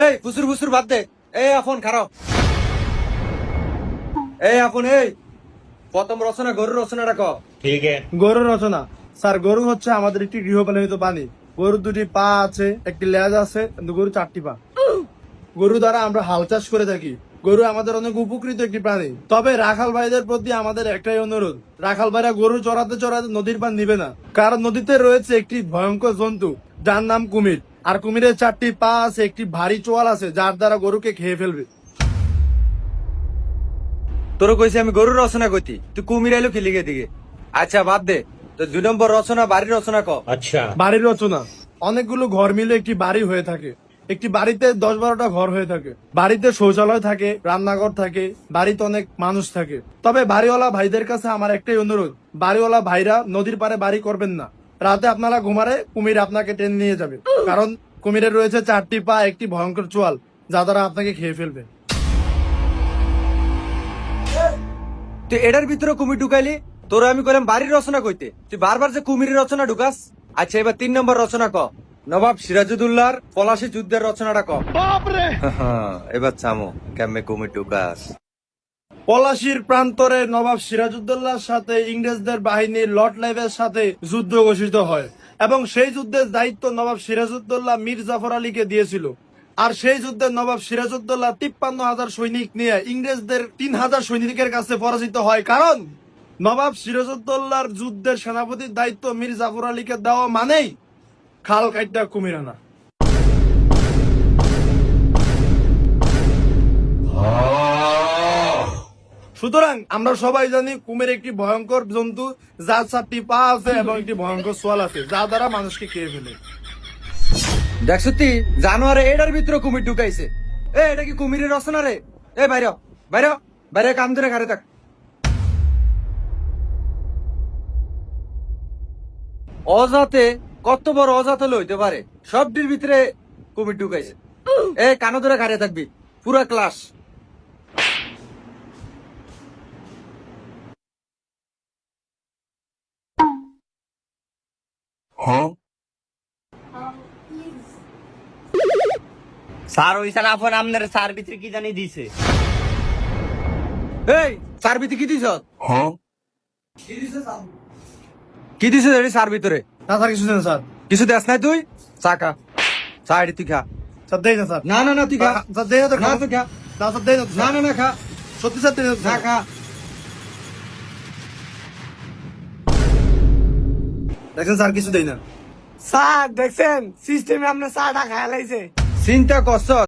এই ফুসুর ফুসুর বাদ দে। এই আপন খারাপ, এই আপন এই প্রথম রচনা গরুর রচনাটা ক। ठीक है। গরু রচনা। স্যার, গরু হচ্ছে আমাদের একটি গৃহপালিত প্রাণী। গরুর দুটি পা আছে, একটি লেজ আছে, কিন্তু গরু চারটি পা। গরু দ্বারা আমরা হাল চাষ করে থাকি। গরু আমাদের অনেক উপকৃত একটি প্রাণী। তবে রাখাল ভাইদের প্রতি আমাদের একটাই অনুরোধ, রাখাল ভাইরা গরু চড়াতে চড়াতে নদীর পার নিবে না, কারণ নদীতে রয়েছে একটি ভয়ঙ্কর জন্তু যার নাম কুমির। আর কুমিরের চারটি পা আছে, একটি ভারী চোয়াল আছে, যার দ্বারা গরুকে খেয়ে ফেলবে। তোর কইছি আমি গরুর রচনা কইতি, তুই কুমির আইলো খিলিগে দিকে। আচ্ছা বাদ দে, তো 2 নম্বর রচনা বাড়ির রচনা ক। अच्छा। বাড়ির রচনা। অনেকগুলো ঘর মিলে একটি বাড়ি হয়ে থাকে। একটি বাড়িতে 10-12টা ঘর হয়ে থাকে। বাড়িতে শৌচালয় থাকে, রান্নাঘর থাকে, বাড়িতে অনেক মানুষ থাকে। তবে বাড়িওয়ালা ভাইদের কাছে আমার একটাই অনুরোধ, বাড়িওয়ালা ভাইরা নদীর পাড়ে বাড়ি করবেন না। রাতে আপনারা ঘুমারে কুমির আপনাকে টেনে নিয়ে যাবে, কারণ কুমিরের রয়েছে চারটি পা, একটি ভয়ঙ্কর চোয়াল, যা দ্বারা আপনাকে খেয়ে ফেলবে। তুই এটার ভিতরে কুমির ঢুকাইলি, তোর আমি কইলাম বাড়ির রচনা কইতে, তুই বারবার যে কুমিরের রচনা ঢুকাস। আচ্ছা এবার 3 নম্বর রচনা ক, নবাব সিরাজউদ্দৌলার পলাশী যুদ্ধের রচনাটা ক। এবার চামো কেমনে কুমির ঢুকাস। পলাশীর প্রান্তরে নবাব সিরাজউদ্দৌলার সাথে ইংরেজদের বাহিনীর লর্ড লাইভের সাথে যুদ্ধ ঘোষিত হয়, এবং সেই যুদ্ধের দায়িত্ব নবাব সিরাজউদ্দৌলা মীর জাফর আলীকে দিয়েছিল। আর সেই যুদ্ধে নবাব সিরাজউদ্দৌলা 53,000 সৈনিক নিয়ে ইংরেজদের 3,000 সৈনিকের কাছে পরাজিত হয়, কারণ নবাব সিরাজউদ্দৌলার যুদ্ধের সেনাপতির দায়িত্ব মীর জাফর আলীকে দেওয়া মানেই খাল কাইটা কুমির আনা। সুতরাং আমরা সবাই জানি কুমির একটি ভয়ঙ্কর জন্তু, যার 4টি পা আছে এবং একটি ভয়ঙ্কর সোয়াল আছে, যা দ্বারা মানুষকে খেয়ে ফেলে। দেখ সত্যি জানোয়ারে এটার ভিতরে কুমির ঢুকাইছে। এ এটা কি কুমিরের রচনা রে? এ বাইরে বাইরে বাইরে, কাম ধরে ঘরে থাক। অজাতে কত বড় অজাত হলে হইতে পারে, সবটির ভিতরে কুমির ঢুকাইছে। এ কানো ধরে ঘরে থাকবি পুরা ক্লাস। স্যার ওই সালা ফোন আপনার স্যার ভিতরে কি জানি দিছে। এই সার ভিতরে কি দিছ? কি দিছে সার ভিতরে? না স্যার, কিছু দেন স্যার। কিছু দেখ নাই তুই? চাকা সাইড তুই খা। স্যার দেই না স্যার। না না না তুই খা। স্যার দেই না তো, না তুই খা। না স্যার দেই না তো, না না না খা। সত্যি স্যার দেই না তো, না স্যার। খা। দেখেন স্যার, কিছু দেই না। স্যার দেখছেন সিস্টেমে আপনার চাটা খায় লাইছে। চিন্তা করছ